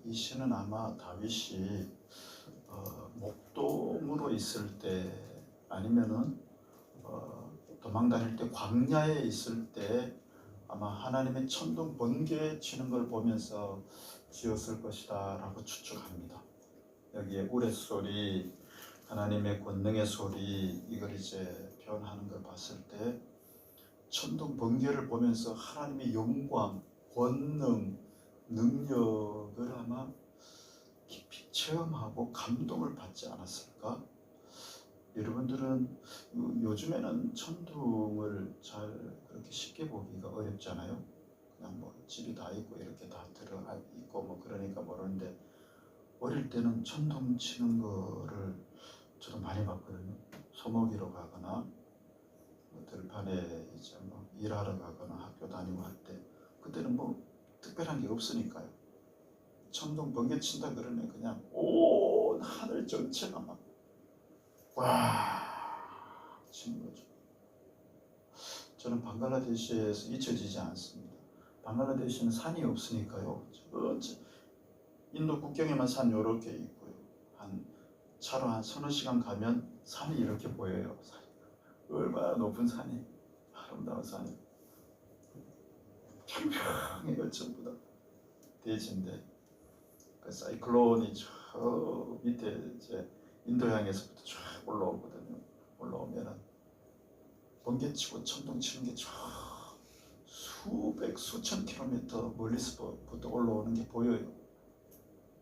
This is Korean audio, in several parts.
이 시는 아마 다윗이 목동으로 있을 때 아니면은 도망 다닐 때 광야에 있을 때 아마 하나님의 천둥 번개 치는 걸 보면서 지었을 것이다 라고 추측합니다. 여기에 우레소리, 하나님의 권능의 소리, 이걸 이제 표현하는 걸 봤을 때 천둥 번개를 보면서 하나님의 영광, 권능, 능력을 아마 깊이 체험하고 감동을 받지 않았을까? 여러분들은 요즘에는 천둥을 잘 그렇게 쉽게 보기가 어렵잖아요. 그냥 뭐 집이 다 있고 이렇게 다 들어가 있고 뭐 그러니까 모르는데, 어릴 때는 천둥 치는 거를 저도 많이 봤거든요. 소모기로 가거나 들판에 이제 뭐 일하러 가거나 학교 다니고 할 때, 그때는 뭐 특별한 게 없으니까요. 천둥 번개 친다 그러면 그냥 온 하늘 전체가 막 와 치는 거죠. 저는 방글라데시에서 잊혀지지 않습니다. 방글라데시는 산이 없으니까요. 인도 국경에만 산 요렇게 있고요. 차로 한 서너 시간 가면 산이 이렇게 보여요. 얼마나 높은 산이, 아름다운 산이. 평평해요. 전부 다 대지인데 그 사이클론이 저 밑에 이제 인도양에서부터 쫙 올라오거든요. 올라오면은 번개치고 천둥 치는 게 쫙 수백 수천 킬로미터 멀리서부터 올라오는 게 보여요.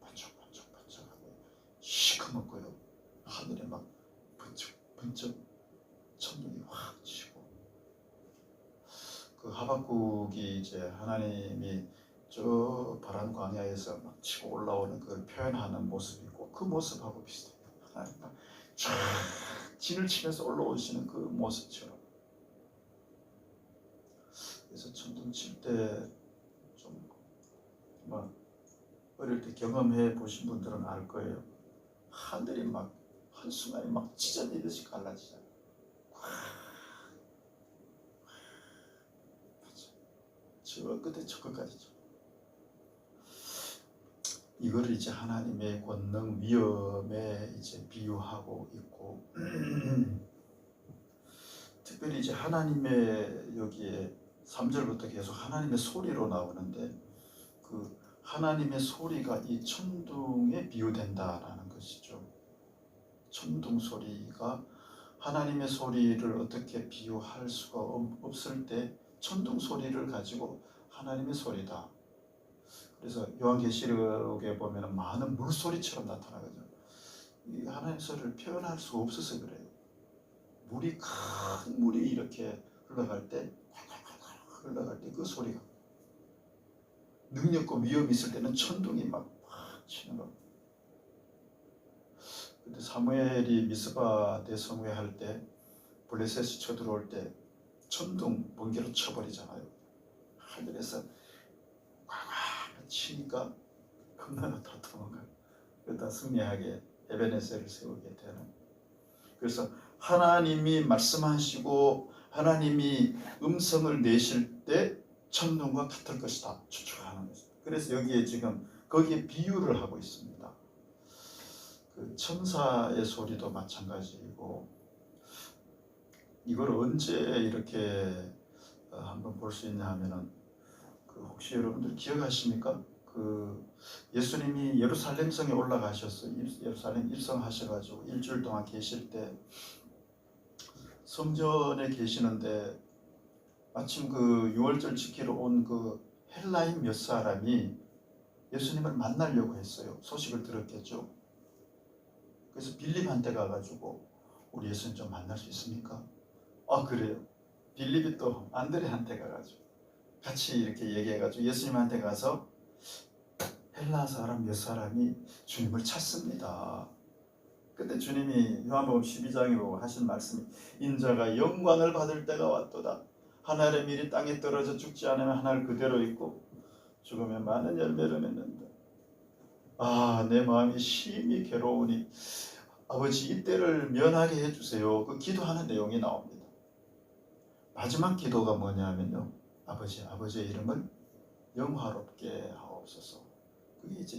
반짝반짝반짝하고 시커멓고요. 하늘에 막 번쩍번쩍 천둥이 확 치고, 그 하박국이 이제 하나님이 저 파란 광야에서 막 치고 올라오는 걸 표현하는 모습이고, 그 모습하고 비슷해요. 하나님 막 쫙 진을 치면서 올라오시는 그 모습처럼. 그래서 천둥 칠 때 좀 막 어릴 때 경험해 보신 분들은 알 거예요. 하늘이 막 한순간에 막 찢어지듯이 갈라지잖아요. 저 끝에 저 끝까지죠. 이걸 이제 하나님의 권능, 위엄에 이제 비유하고 있고, 특별히 이제 하나님의 여기에 3절부터 계속 하나님의 소리로 나오는데, 그 하나님의 소리가 이 천둥에 비유된다라는 것이죠. 천둥 소리가 하나님의 소리를 어떻게 비유할 수가 없을 때 천둥 소리를 가지고 하나님의 소리다. 그래서 요한계시록에 보면 많은 물소리처럼 나타나거든요. 이 하나님의 소리를 표현할 수 없어서 그래요. 큰 물이 이렇게 흘러갈 때 그 소리가, 능력과 위험이 있을 때는 천둥이 막 치는 거. 근데 사무엘이 미스바 대성회 할 때 블레셋이 쳐들어올 때 천둥 번개로 쳐버리잖아요. 하늘에서 꽉꽉 치니까 겁나가 다 도망가요. 그러다 승리하게 에베네셀을 세우게 되는. 그래서 하나님이 말씀하시고 하나님이 음성을 내실 때 천둥과 같을 것이다 추측하는 거죠. 그래서 여기에 지금 거기에 비유를 하고 있습니다. 그 천사의 소리도 마찬가지이고, 이걸 언제 이렇게 한번 볼 수 있냐 하면은, 그 혹시 여러분들 기억하십니까? 그 예수님이 예루살렘 성에 올라가셔서 예루살렘 입성하셔가지고 일주일 동안 계실 때 성전에 계시는데, 마침 그 유월절 지키러 온 그 헬라인 몇 사람이 예수님을 만나려고 했어요. 소식을 들었겠죠. 그래서 빌립한테 가가지고 우리 예수님 좀 만날 수 있습니까? 아 그래요. 빌립이 또 안드레한테 가가지고 같이 이렇게 얘기해가지고 예수님한테 가서 헬라 사람 몇 사람이 주님을 찾습니다. 그때 주님이 요한복음 12장에 보고 하신 말씀이, 인자가 영광을 받을 때가 왔도다. 하늘의 밀이 땅에 떨어져 죽지 않으면 하늘 그대로 있고 죽으면 많은 열매를 맺는다. 아, 내 마음이 심히 괴로우니 아버지 이때를 면하게 해주세요. 그 기도하는 내용이 나옵니다. 마지막 기도가 뭐냐면요, 아버지의 이름을 영화롭게 하옵소서. 그게 이제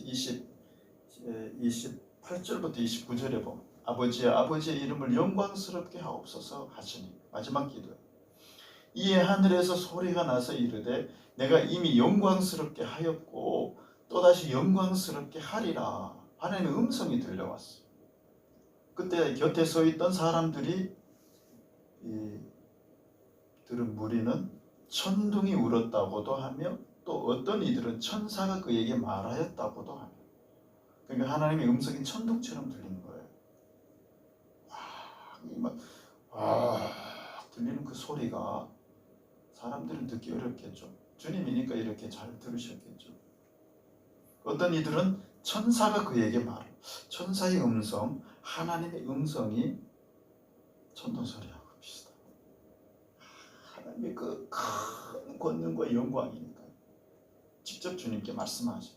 28절부터 29절에 보면 아버지의 이름을 영광스럽게 하옵소서 하시니 마지막 기도에 이에 하늘에서 소리가 나서 이르되 내가 이미 영광스럽게 하였고 또다시 영광스럽게 하리라. 하나님의 음성이 들려왔어요. 그때 곁에 서 있던 사람들이 들은 무리는 천둥이 울었다고도 하며 또 어떤 이들은 천사가 그에게 말하였다고도 하며, 그러니까 하나님의 음성이 천둥처럼 들리는 거예요. 와 들리는 그 소리가 사람들은 듣기 어렵겠죠. 주님이니까 이렇게 잘 들으셨겠죠. 어떤 이들은 천사가 그에게 말해, 천사의 음성, 하나님의 음성이 천둥소리하고 비슷하다. 하나님의 그 큰 권능과 영광이니까 직접 주님께 말씀하죠.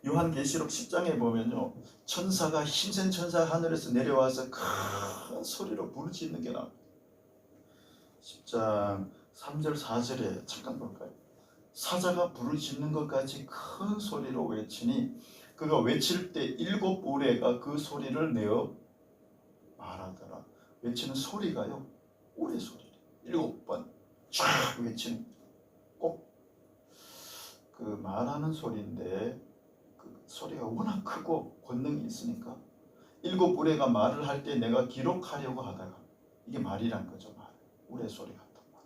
요한계시록 10장에 보면요, 천사가 힘센 천사가 하늘에서 내려와서 큰 소리로 부르짖는 게 나옵니다. 10장 3절 4절에 잠깐 볼까요? 사자가 부르짖는 것까지 큰 소리로 외치니 그가 외칠 때 7 우레가 그 소리를 내어 말하더라. 외치는 소리가요, 우레 소리래. 7번 쫙 외치는, 꼭 그 말하는 소리인데 그 소리가 워낙 크고 권능이 있으니까 7 우레가 말을 할 때 내가 기록하려고 하다가, 이게 말이란 거죠. 말, 우레 소리 같은 말.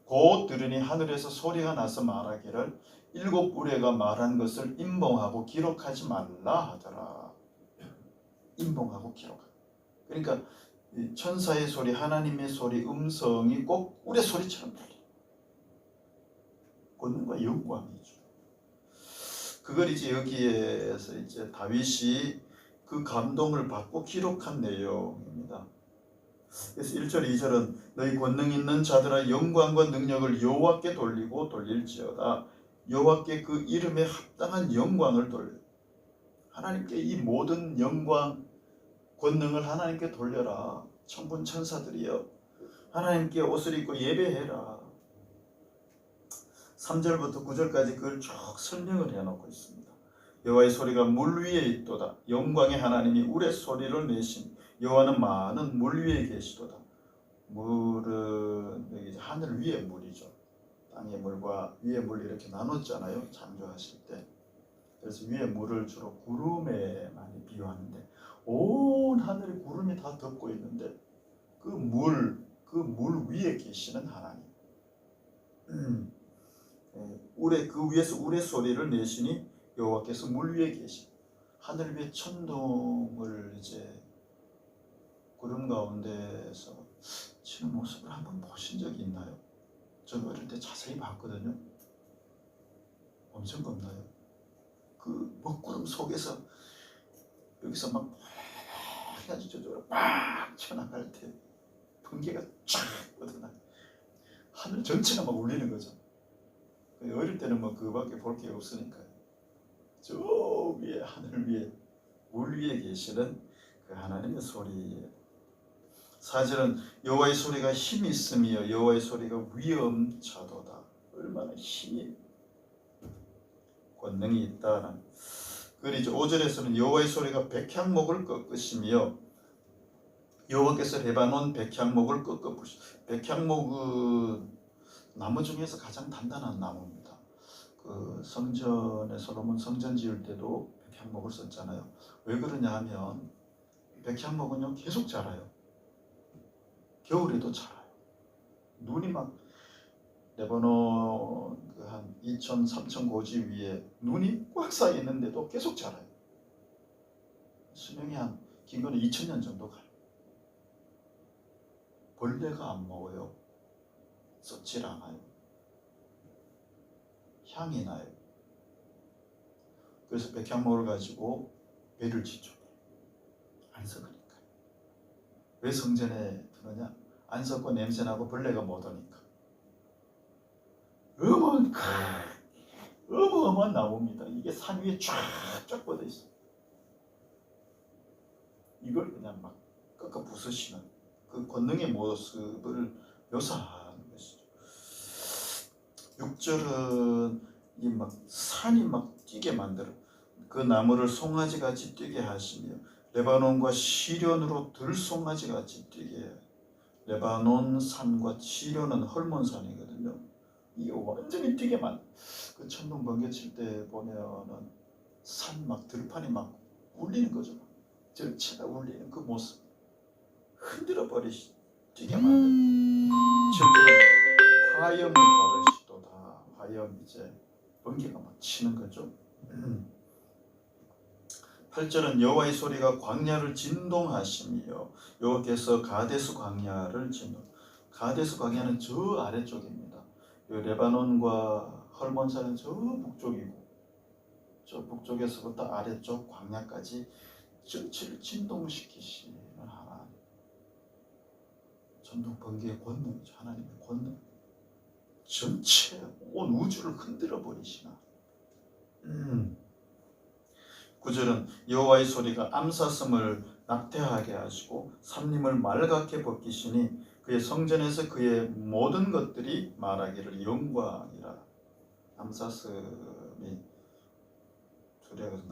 곧 들으니 하늘에서 소리가 나서 말하기를 7 우레가 말한 것을 임봉하고 기록하지 말라 하더라. 임봉하고 기록하라. 그러니까 천사의 소리, 하나님의 소리, 음성이 꼭 우레 소리처럼 들려. 권능과 영광이죠. 그걸 이제 여기에서 이제 다윗이 그 감동을 받고 기록한 내용입니다. 그래서 1절 2절은 너희 권능 있는 자들아 영광과 능력을 여호와께 돌리고 돌릴지어다. 여호와께 그 이름에 합당한 영광을 돌려. 하나님께 이 모든 영광, 권능을 하나님께 돌려라. 천군 천사들이여, 하나님께 옷을 입고 예배해라. 3절부터 9절까지 그걸 쭉 설명을 해놓고 있습니다. 여호와의 소리가 물 위에 있도다. 영광의 하나님이 우레 소리를 내신 여호와는 많은 물 위에 계시도다. 물은 여기 하늘 위의 물이죠. 땅의 물과 위의 물 이렇게 나눴잖아요, 창조하실 때. 그래서 위의 물을 주로 구름에 많이 비유하는데, 온 하늘에 구름이 다 덮고 있는데 그 물 위에 계시는 하나님. 그 위에서 우레 소리를 내시니 여호와께서 물 위에 계시. 하늘 위에 천둥을 이제 구름 가운데서 치는 모습을 한번 보신 적이 있나요? 저 어릴 때 자세히 봤거든요. 엄청 겁나요. 그 먹구름 속에서 여기서 막 해가지고 저쪽으로 빡 쳐나갈 때 번개가 쫙 뻗어나 하늘 전체가 막 울리는 거죠. 어릴 때는 뭐 그밖에 볼 게 없으니까 저 위에, 하늘 위에, 물 위에 계시는 그 하나님의 소리예요. 4절은 여호와의 소리가 힘이 있으며 여호와의 소리가 위엄차도다. 얼마나 힘이, 권능이 있다는. 그리고 5절에서는 여호와의 소리가 백향목을 꺾으시며 여호와께서 레바논 백향목을 꺾어 부시고. 백향목은 나무 중에서 가장 단단한 나무입니다. 그 성전에 솔로몬 성전 지을 때도 백향목을 썼잖아요. 왜 그러냐 하면 백향목은요 계속 자라요. 겨울에도 자라요. 눈이 막 레바논 그 한 2,000, 3,000 고지 위에 눈이 꽉 쌓여 있는데도 계속 자라요. 수명이 한 긴 거는 2,000년 정도 가요. 벌레가 안 먹어요. 썩질 않아요. 향이 나요. 그래서 백향목을 가지고 배를 짓죠. 안 썩으니까. 왜 성전에 두느냐? 안 썩고 냄새나고 벌레가 못 오니까. 어마어마한 나무입니다. 이게 산 위에 쫙쫙 뻗어 있어요. 이걸 그냥 막 꺾어 부수시는 그 권능의 모습을 묘사하는 것이죠. 6절은 이 막 산이 막 뛰게 만들어. 그 나무를 송아지 같이 뛰게 하시며 레바논과 시련으로 들송아지 같이 뛰게 해. 레바논 산과 시련은 헐몬산이거든요. 이게 완전히 뛰게 그 천둥 번개 칠 때 보면은 산 막 들판이 막 울리는 거죠. 전체가 울리는 그 모습 흔들어 버리시 뛰게 만든. 실제로 화염을 가르시도다. 화염 이제 번개가 막 치는 거죠. 8절은 여호와의 소리가 광야를 진동하시며 여호와께서 가데스 광야를 진동. 가데스 광야는 저 아래쪽입니다. 레바논과 헐몬산은 저 북쪽이고 저 북쪽에서부터 아래쪽 광야까지 전체를 진동시키시는 하나님. 천둥 번개의 권능이죠. 하나님의 권능. 전체 온 우주를 흔들어 버리시나. 9절은 여호와의 소리가 암사슴을 낙태하게 하시고 삼림을 말갛게 벗기시니 그의 성전에서 그의 모든 것들이 말하기를 영광이라. 암사슴이 두려워서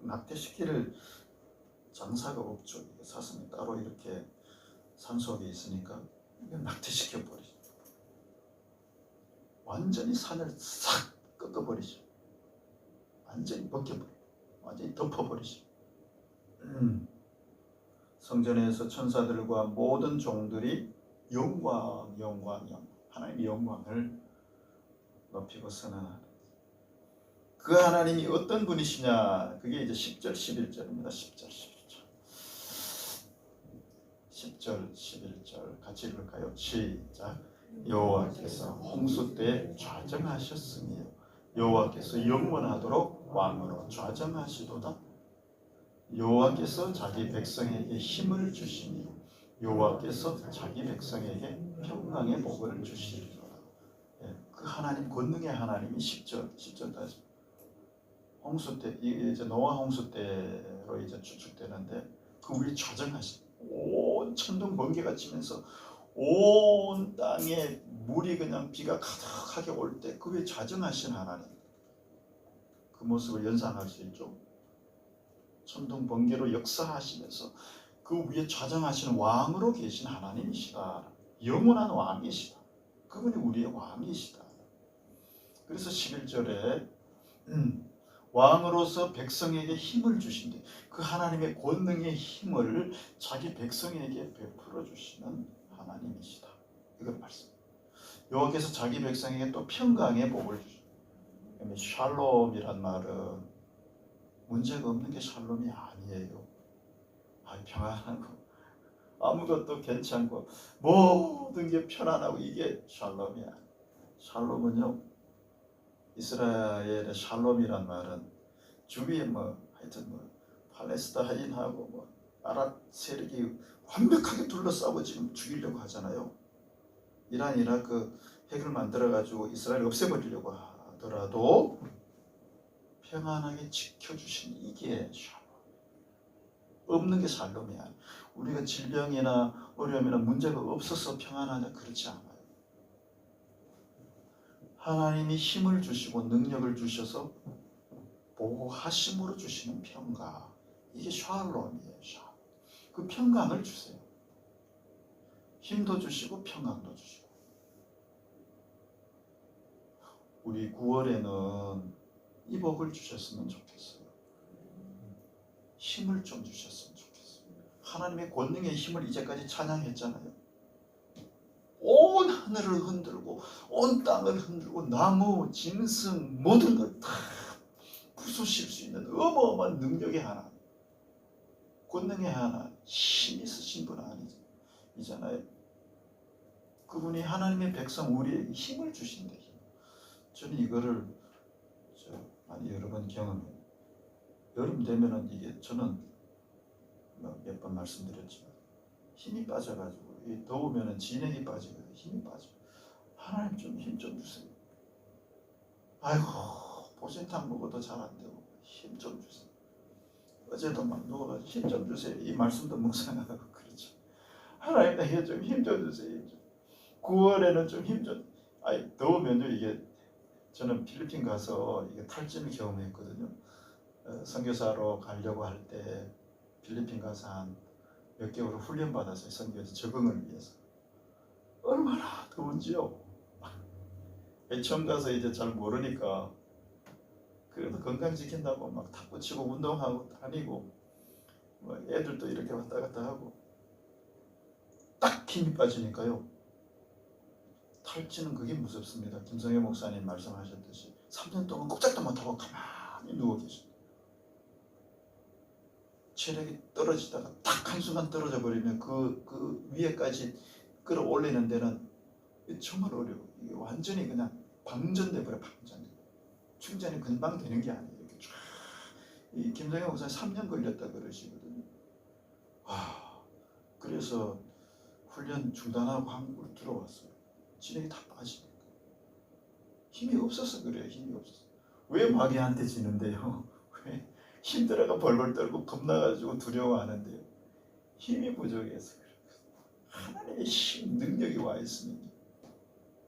낙태시킬 장사가 없죠. 사슴이 따로 이렇게 산속에 있으니까 낙태시켜 버리죠. 완전히 산을 싹 꺾어버리죠. 완전히 벗겨버려, 완전히 덮어버리죠. 성전에서 천사들과 모든 종들이 영광, 하나님의 영광을 높이고 선언하는. 그 하나님이 어떤 분이시냐? 그게 이제 10절, 11절입니다. 10절, 11절 같이 읽을까요? 시작. 여호와께서 홍수 때 좌정하셨으며 여호와께서 영원하도록 왕으로 좌정하시도다. 여호와께서 자기 백성에게 힘을 주시며 여호와께서 자기 백성에게 평강의 복을 주시리로다. 그 하나님 권능의 하나님이 10절까지 홍수 때 이제 노아 홍수 때로 이제 추측되는데 그 위에 좌정하신 온 천둥 번개가 치면서 온 땅에 물이 그냥 비가 가득하게 올 때 그 위에 좌정하신 하나님. 그 모습을 연상할 수 있죠. 천둥 번개로 역사하시면서 그 위에 좌정하시는 왕으로 계신 하나님이시다. 영원한 왕이시다. 그분이 우리의 왕이시다. 그래서 11절에 왕으로서 백성에게 힘을 주신대. 그 하나님의 권능의 힘을 자기 백성에게 베풀어 주시는 하나님이시다. 이걸 말씀. 여호와께서 자기 백성에게 또 평강의 복을 주시다. 샬롬이란 말은 문제가 없는 게 샬롬이 아니에요. 평안하고 아무것도 괜찮고 모든 게 편안하고 이게 샬롬이야. 샬롬은요, 이스라엘의 샬롬이란 말은 주위에 하여튼 팔레스타인하고 아랍 세력이 완벽하게 둘러싸고 지금 죽이려고 하잖아요. 이란 이라크 핵을 만들어 가지고 이스라엘을 없애버리려고 하더라도 평안하게 지켜주신 이게 샬롬. 없는 게 샬롬이야. 우리가 질병이나 어려움이나 문제가 없어서 평안하냐, 그렇지 않아요. 하나님이 힘을 주시고 능력을 주셔서 보호하심으로 주시는 평강, 이게 샬롬이에요. 샬롬. 그 평강을 주세요. 힘도 주시고 평강도 주시고. 우리 9월에는 이 복을 주셨으면 좋겠어요. 힘을 좀 주셨으면 좋겠어요. 하나님의 권능의 힘을 이제까지 찬양했잖아요. 온 하늘을 흔들고 온 땅을 흔들고 나무, 짐승 모든 걸 다 부수실 수 있는 어마어마한 능력의 하나님, 권능의 하나님, 힘 있으신 분 아니잖아요. 그분이 하나님의 백성 우리에게 힘을 주신대. 저는 이거를 많이 여러 번 경험해요. 여름 되면은 이게 저는 몇 번 말씀드렸지만 힘이 빠져가지고 더우면은 진액이 빠지고 힘이 빠져. 하나님 좀 힘 좀 주세요. 아이고 보신탕 먹어도 잘 안 되고 힘 좀 주세요. 어제도 막 누워가지고 힘 좀 주세요. 이 말씀도 묵상하고 그렇죠. 하나님 나에게 좀 힘 좀 주세요. 9월에는 좀 힘 좀. 더우면요 이게 저는 필리핀 가서 이게 탈진을 경험했거든요. 선교사로 가려고 할 때 필리핀 가서 한 몇 개월 훈련 받았어요. 선교에서 적응을 위해서. 얼마나 더운지요. 처음 가서 이제 잘 모르니까 그래도 건강 지킨다고 막 탁구 치고 운동하고 다니고 뭐 애들도 이렇게 왔다 갔다 하고 딱 힘이 빠지니까요. 탈진은 그게 무섭습니다. 김성애 목사님 말씀하셨듯이 3년 동안 꼼짝도 못하고 가만히 누워 계셔. 체력이 떨어지다가 딱 한순간 떨어져 버리면 그 위에까지 끌어올리는 데는 정말 어려워. 이게 완전히 그냥 방전돼 버려. 방전. 충전이 금방 되는 게 아니에요. 이렇게 쫙. 이 김성애 목사님 3년 걸렸다 그러시거든요. 그래서 훈련 중단하고 한국으로 들어왔어요. 진액이 다 빠지니까. 힘이 없어서 그래요. 힘이 없어서. 왜 마귀한테 지는데요? 왜 힘들어가 벌벌 떨고 겁나가지고 두려워하는데요? 힘이 부족해서 그래요. 하나님의 힘, 능력이 와 있으면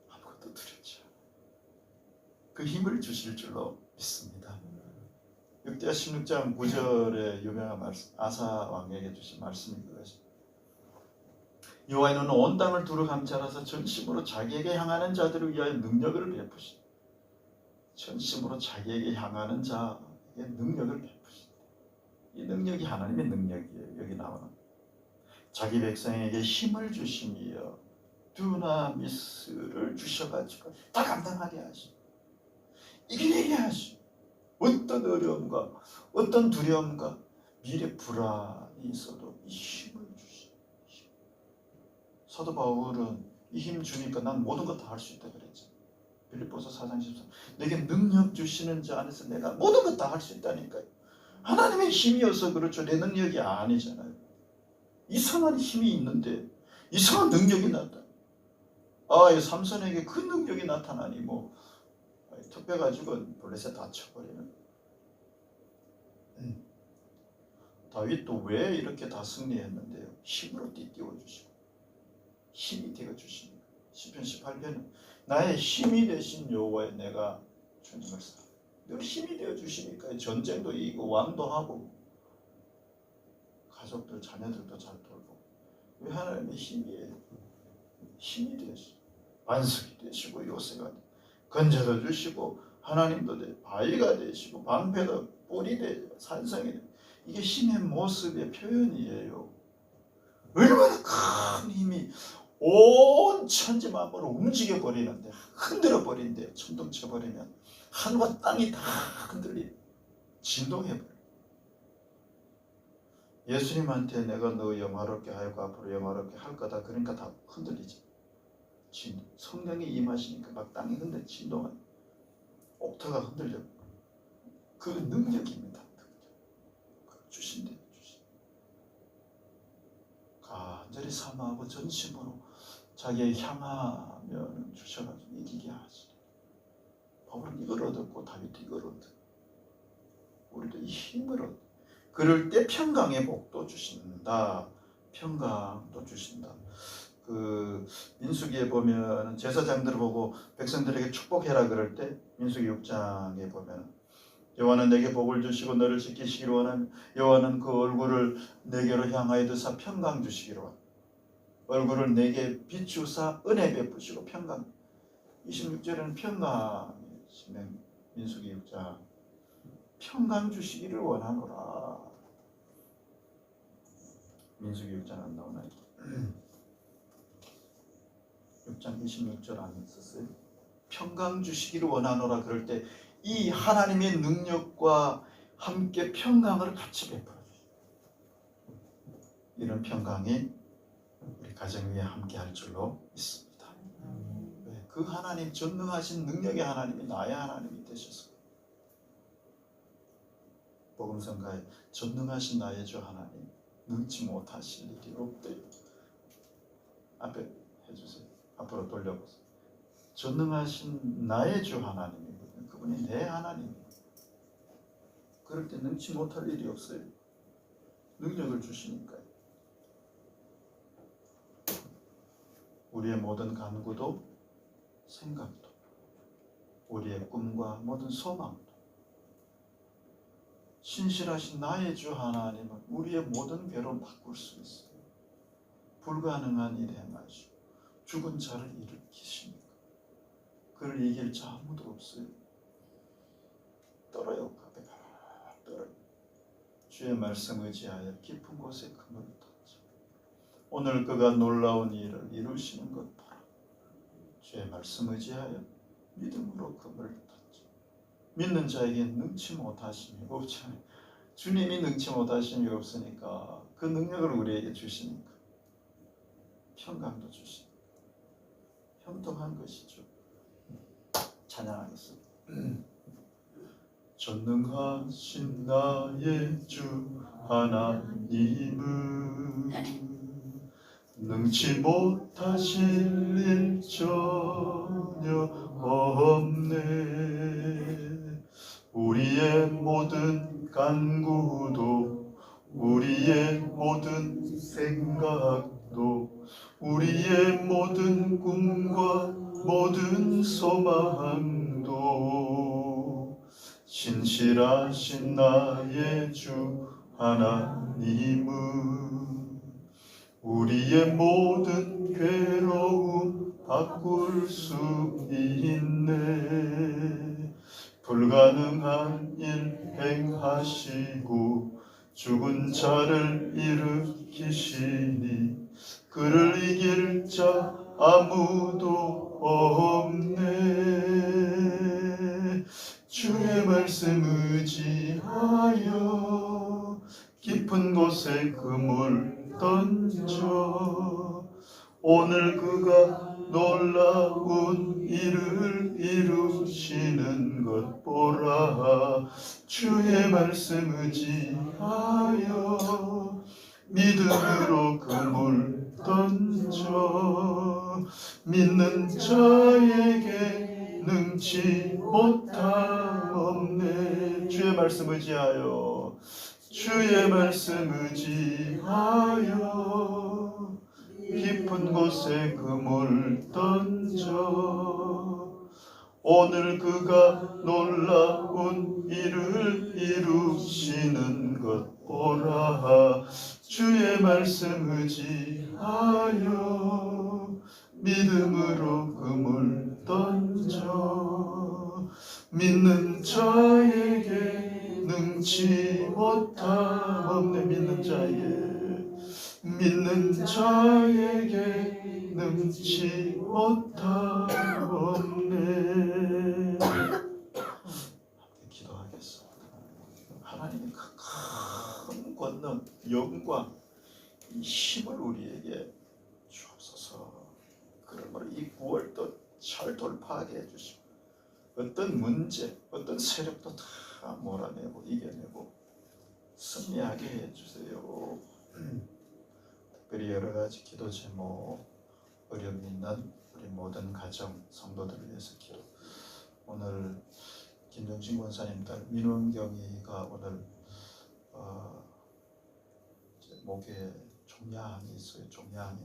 아무것도 두렵지 않아요. 그 힘을 주실 줄로 믿습니다. 6대 16장 9절의 유명한 말씀, 아사 왕에게 주신 말씀이 그것입니다. 여호와의 눈은 온 땅을 두루 감찰하사 전심으로 자기에게 향하는 자들을 위하여 능력을 베푸시니 전심으로 자기에게 향하는 자에게 능력을 베푸시니 이 능력이 하나님의 능력이에요. 여기 나오는 자기 백성에게 힘을 주심이여 두나미스를 주셔가지고 다 감당하게 하시고 이겨내게 하시고 어떤 어려움과 어떤 두려움과 미래 불안이 있어도 이 힘을 주시고 사도 바울은 이 힘 주니까 난 모든 것 다 할 수 있다 그랬지. 빌립보서 4장 13 내게 능력 주시는 자 안에서 내가 모든 것 다 할 수 있다니까요. 하나님의 힘이어서 그렇죠. 내 능력이 아니잖아요. 이상한 힘이 있는데 이상한 능력이 나타나. 삼손에게 그 능력이 나타나니 뭐 턱뼈 가지고 블레셋 다 쳐버리는. 다윗도 왜 이렇게 다 승리했는데요? 힘으로 띠띠워주시고 힘이 되어주시는 시편 18편은 나의 힘이 되신 여호와에 내가 주님을 사랑. 늘 힘이 되어주시니까 전쟁도 이기고 왕도 하고 가족들 자녀들도 잘 돌보고 왜 하나님의 힘이 되시고 반석이 되시고 요새가 건져도 주시고 하나님도 바위가 되시고 방패도 뿔이 되고 산성이 되고 이게 힘의 모습의 표현이에요. 얼마나 큰 힘이 온 천지 만물을 움직여 버리는데 흔들어 버린대요. 천둥 쳐버리면 하늘과 땅이 다 흔들리 진동해 버려. 예수님한테 내가 너 영화롭게 하고 앞으로 영화롭게 할 거다 그러니까 다 흔들리죠. 진동. 성령이 임하시니까 막 땅이 흔들 진동한 옥토가 흔들려. 그 능력입니다. 주신대. 간절히 사모하고 전심으로 자기의 향하면 주셔가지고 이기게 하시네. 바울은 이걸 얻었고 다윗도 이걸 얻었고 우리도 이 힘을 얻고 그럴 때 평강의 복도 주신다. 평강도 주신다. 그 민수기에 보면 제사장들을 보고 백성들에게 축복해라 그럴 때 민수기 6장에 보면 여호와는 내게 복을 주시고 너를 지키시기를 원하며 여호와는 그 얼굴을 내게로 향하여 드사 평강 주시기로 원하며 얼굴을 내게 비추사 은혜 베푸시고 평강. 26절에는 평강이시네. 민수기 6장 평강 주시기를 원하노라. 민수기 6장 안 나오나요? 6장 26절 안 썼어요? 평강 주시기를 원하노라 그럴 때 이 하나님의 능력과 함께 평강을 같이 베풀어 주시고 이런 평강이 우리 가정 위에 함께 할 줄로 믿습니다. 그 하나님 전능하신 능력의 하나님이 나의 하나님이 되셔서 복음성가에 전능하신 나의 주 하나님 능치 못하실 일이 없대요. 앞에 해주세요. 앞으로 돌려보세요. 전능하신 나의 주 하나님이거든요. 그분이 내 하나님이에요. 그럴 때 능치 못할 일이 없어요. 능력을 주시니까요. 우리의 모든 간구도 생각도 우리의 꿈과 모든 소망도 신실하신 나의 주 하나님은 우리의 모든 괴로움 바꿀 수 있어요. 불가능한 일 행하시고 죽은 자를 일으키십니까? 그를 이길 자 아무도 없어요. 떨어요. 떨어요. 주의 말씀 의지하여 깊은 곳에 그물을 던져 오늘 그가 놀라운 일을 이루시는 것 봐라. 주의 말씀 의지하여 믿음으로 그물을 던져 믿는 자에게 능치 못하심이 없잖아요. 주님이 능치 못하심이 없으니까 그 능력을 우리에게 주시니까 평강도 주시니까 형통한 것이죠. 찬양하겠습니다. 전능하신 나의 주 하나님은 능치 못하실 일 전혀 없네. 우리의 모든 간구도 우리의 모든 생각도 우리의 모든 꿈과 모든 소망도 신실하신 나의 주 하나님은 우리의 모든 괴로움 바꿀 수 있네. 불가능한 일 행하시고 죽은 자를 일으키시니 그를 이길 자 아무도 없네. 주의 말씀 의지하여 깊은 곳에 그물 던져 오늘 그가 놀라운 일을 이루시는 것 보라. 주의 말씀 의지하여 믿음으로 그물 던져 믿는 자에게 능치 못함 없네. 주의 말씀 의지하여 주의 말씀 의지하여 깊은 곳에 그물 던져 오늘 그가 놀라운 일을 이루시는 것 보라. 주의 말씀 의지하여 믿음으로 그물 던져 믿는 자에게 능치 못함 없네. 믿는 자에게 능치 못함 없네. 기도하겠습니다. 하나님이 그 큰 권능, 영광, 이 힘을 우리에게 주옵소서. 그러므로 이 9월도 잘 돌파하게 해주시고 어떤 문제, 어떤 세력도 다 몰아내고 이겨내고 승리하게 해주세요. 특별히 여러 가지 기도 제목, 어려움 있는 우리 모든 가정, 성도들을 위해서 기도. 오늘 김정진 권사님 딸 민원경이가 오늘 목에 종양이 있어요. 종양이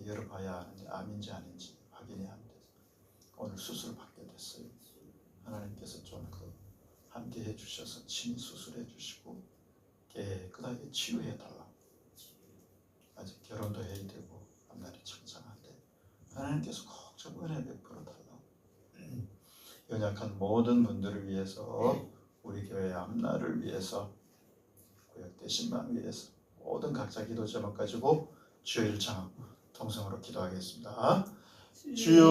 열어봐야 하는데 암인지 아닌지 확인이 안 돼서 오늘 수술 받게 됐어요. 하나님께서 좀 함께 해주셔서 친히 수술해 주시고 깨끗하게 치유해 달라. 아직 결혼도 해야 되고 앞날이 청장한데 하나님께서 꼭 좀 은혜 베풀어 달라. 연약한 모든 분들을 위해서, 우리 교회 앞날을 위해서, 구역대신만 위해서 모든 각자 기도 제목 가지고 주의 일창 통성으로 기도하겠습니다. 주여